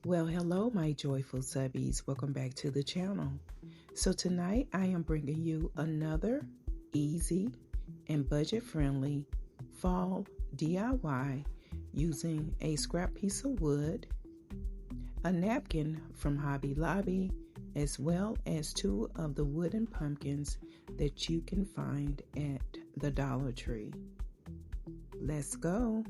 Well, hello, my joyful subbies. Welcome back to the channel. So tonight I am bringing you another easy and budget-friendly fall DIY using a scrap piece of wood, a napkin from Hobby Lobby, as well as two of the wooden pumpkins that you can find at the Dollar Tree. Let's go.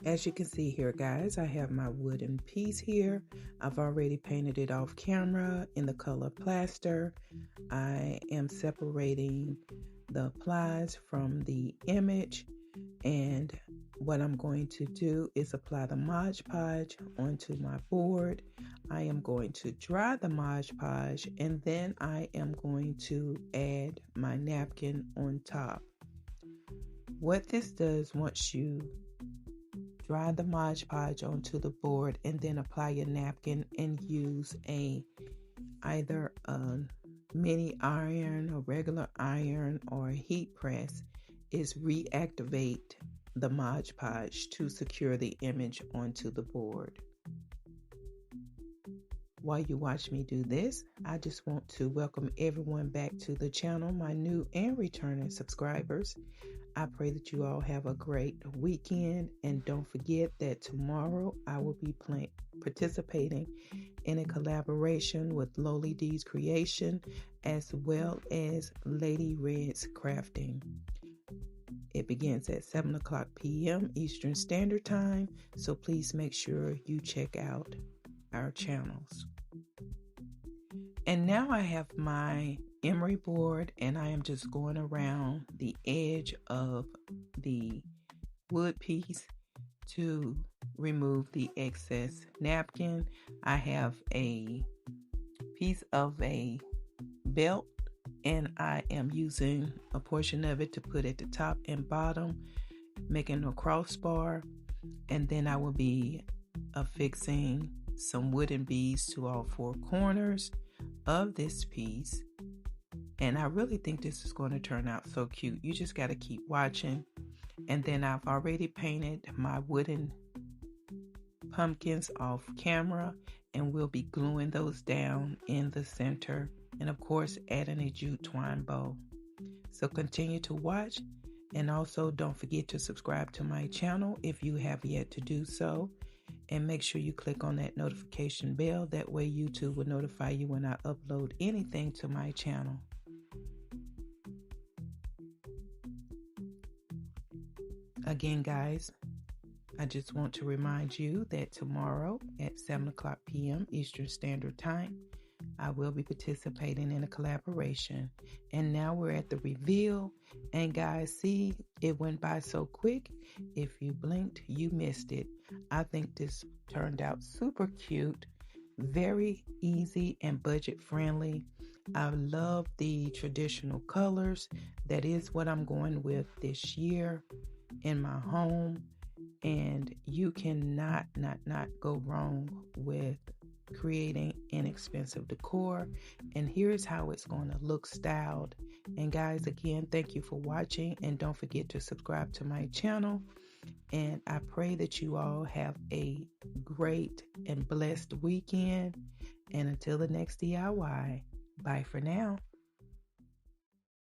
As you can see here, guys, I have my wooden piece here. I've already painted it off camera in the color plaster. I am separating the plies from the image, and what I'm going to do is apply the Mod Podge onto my board. I am going to dry the Mod Podge, and then I am going to add my napkin on top. What this does, once you dry the Mod Podge onto the board and then apply your napkin and use either a mini iron, a regular iron, or a heat press, is reactivate the Mod Podge to secure the image onto the board. While you watch me do this, I just want to welcome everyone back to the channel, my new and returning subscribers. I pray that you all have a great weekend, and don't forget that tomorrow I will be participating in a collaboration with Lowly D's Creation as well as Lady Red's Crafting. It begins at 7 o'clock p.m. Eastern Standard Time, so please make sure you check out our channels. And now I have my emery board, and I am just going around the edge of the wood piece to remove the excess napkin. I have a piece of a belt, and I am using a portion of it to put at the top and bottom, making a crossbar, and then I will be affixing some wooden beads to all four corners of this piece. And I really think this is going to turn out so cute. You just got to keep watching. And then I've already painted my wooden pumpkins off camera, and we'll be gluing those down in the center, and of course adding a jute twine bow. So continue to watch, and also don't forget to subscribe to my channel if you have yet to do so. And make sure you click on that notification bell. That way YouTube will notify you when I upload anything to my channel. Again, guys, I just want to remind you that tomorrow at 7 o'clock p.m. Eastern Standard Time, I will be participating in a collaboration. And now we're at the reveal. And guys, see, it went by so quick. If you blinked, you missed it. I think this turned out super cute, very easy and budget friendly. I love the traditional colors. That is what I'm going with this year in my home. And you cannot not go wrong with creating inexpensive decor. And here's how it's going to look styled. And guys, again, thank you for watching, and don't forget to subscribe to my channel. And I pray that you all have a great and blessed weekend. And until the next DIY, bye for now.